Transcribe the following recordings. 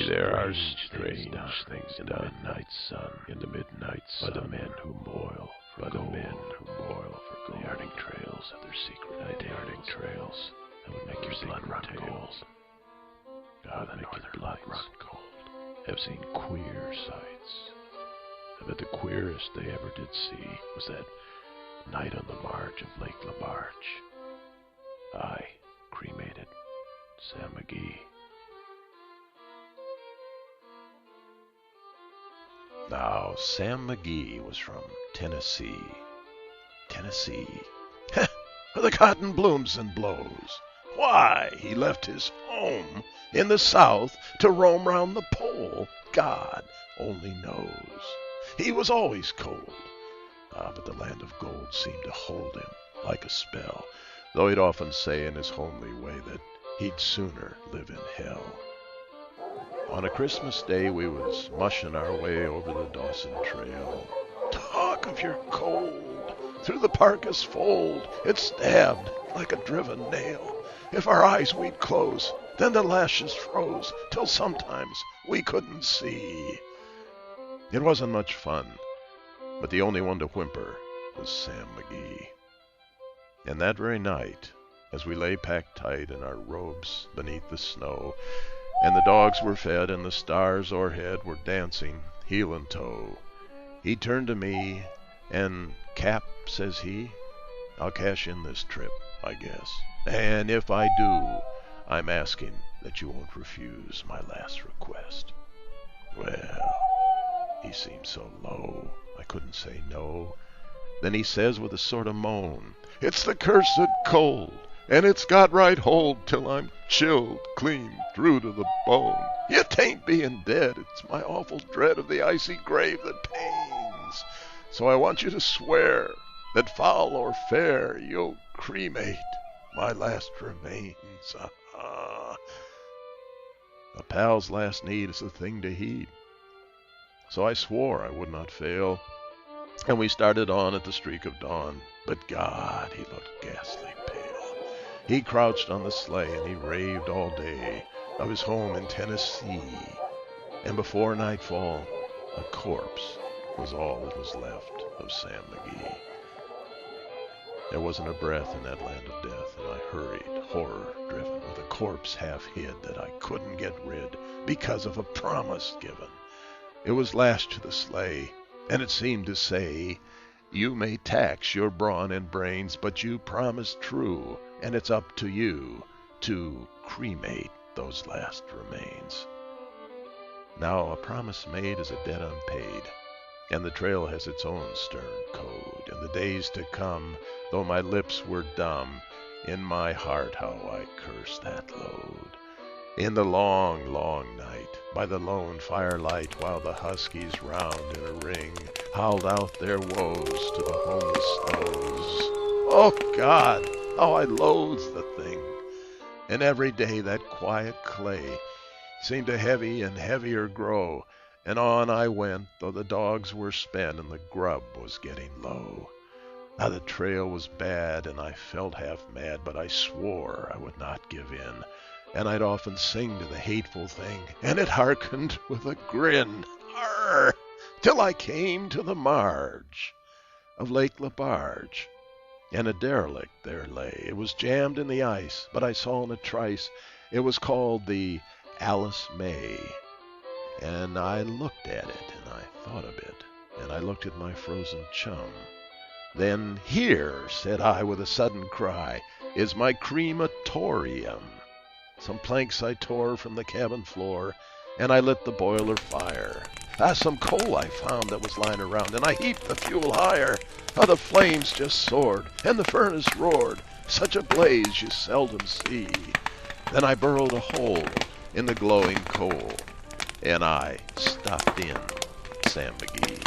There are strange things in the midnight sun, by the men who moil for gold, the yearning trails of their secret trails that would make your blood run cold. God, that make your blood run cold. Have seen queer sights. I bet the queerest they ever did see was that night on the marge of Lake LaBarge. I cremated Sam McGee. Now, Sam McGee was from Tennessee. Where the cotton blooms and blows. Why he left his home in the South to roam round the pole, God only knows. He was always cold. But the land of gold seemed to hold him like a spell, though he'd often say in his homely way that he'd sooner live in hell. On a Christmas day we was mushing our way over the Dawson Trail. Talk of your cold! Through the parka's fold it stabbed like a driven nail. If our eyes we'd close, then the lashes froze, till sometimes we couldn't see. It wasn't much fun, but the only one to whimper was Sam McGee. And that very night, as we lay packed tight in our robes beneath the snow, and the dogs were fed and the stars o'erhead were dancing heel and toe, he turned to me and, "Cap," says he, "I'll cash in this trip, I guess. And if I do, I'm asking that you won't refuse my last request." Well, he seemed so low, I couldn't say no. Then he says with a sort of moan, "It's the cursed cold, and it's got right hold till I'm chilled clean through to the bone. It ain't being dead, it's my awful dread of the icy grave that pains. So I want you to swear that foul or fair you'll cremate my last remains." A pal's last need is a thing to heed. So I swore I would not fail, and we started on at the streak of dawn. But God, he looked ghastly pale. He crouched on the sleigh and he raved all day of his home in Tennessee. And before nightfall, a corpse was all that was left of Sam McGee. There wasn't a breath in that land of death, and I hurried, horror-driven, with a corpse half hid that I couldn't get rid because of a promise given. It was lashed to the sleigh, and it seemed to say, "You may tax your brawn and brains, but you promised true, and it's up to you to cremate those last remains." Now, a promise made is a debt unpaid, and the trail has its own stern code. In the days to come, though my lips were dumb, in my heart how I curse that load. In the long, long night, by the lone firelight, while the huskies round in a ring howled out their woes to the homeless snows. Oh God, how I loathe the thing! And every day that quiet clay seemed to heavy and heavier grow, and on I went, though the dogs were spent and the grub was getting low. Now the trail was bad, and I felt half mad, but I swore I would not give in. And I'd often sing to the hateful thing, and it hearkened with a grin, arr, till I came to the marge of Lake LaBarge, and a derelict there lay. It was jammed in the ice, but I saw in a trice it was called the Alice May. And I looked at it, and I thought a bit, and I looked at my frozen chum. Then, "Here," said I with a sudden cry, "is my crematorium." Some planks I tore from the cabin floor, and I lit the boiler fire. Some coal I found that was lying around, and I heaped the fuel higher. The flames just soared, and the furnace roared, such a blaze you seldom see. Then I burrowed a hole in the glowing coal, and I stuffed in Sam McGee.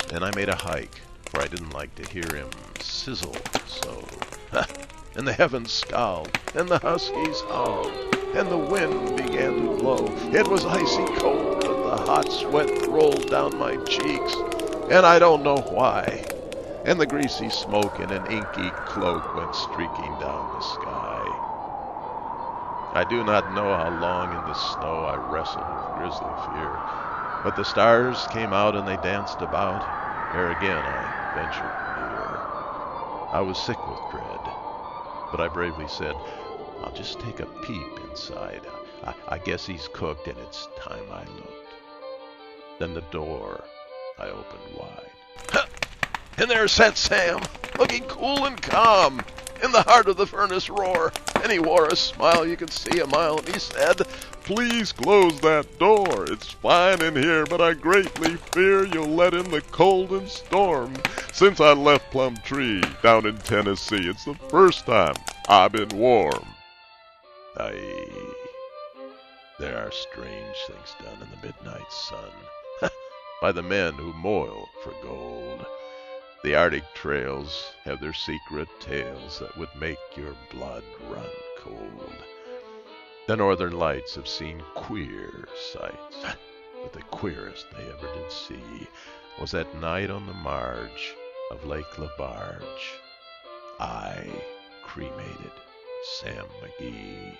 Then I made a hike, for I didn't like to hear him sizzle so. And the heavens scowled, and the huskies howled, and the wind began to blow. It was icy cold, and the hot sweat rolled down my cheeks, and I don't know why. And the greasy smoke in an inky cloak went streaking down the sky. I do not know how long in the snow I wrestled with grisly fear, but the stars came out and they danced about. Ere again I ventured near. I was sick with dread, but I bravely said, I'll just take a peep inside. I guess he's cooked and it's time I looked. Then the door I opened wide. Ha! And there sat Sam, looking cool and calm, in the heart of the furnace roar. And he wore a smile you could see a mile, and he said, Please close that door. It's fine in here, but I greatly fear you'll let in the cold and storm. Since I left Plum Tree down in Tennessee, it's the first time I've been warm. Aye, there are strange things done in the midnight sun by the men who moil for gold. The Arctic trails have their secret tales that would make your blood run cold. The northern lights have seen queer sights, but the queerest they ever did see was that night on the marge of Lake LaBarge. I cremated Sam McGee.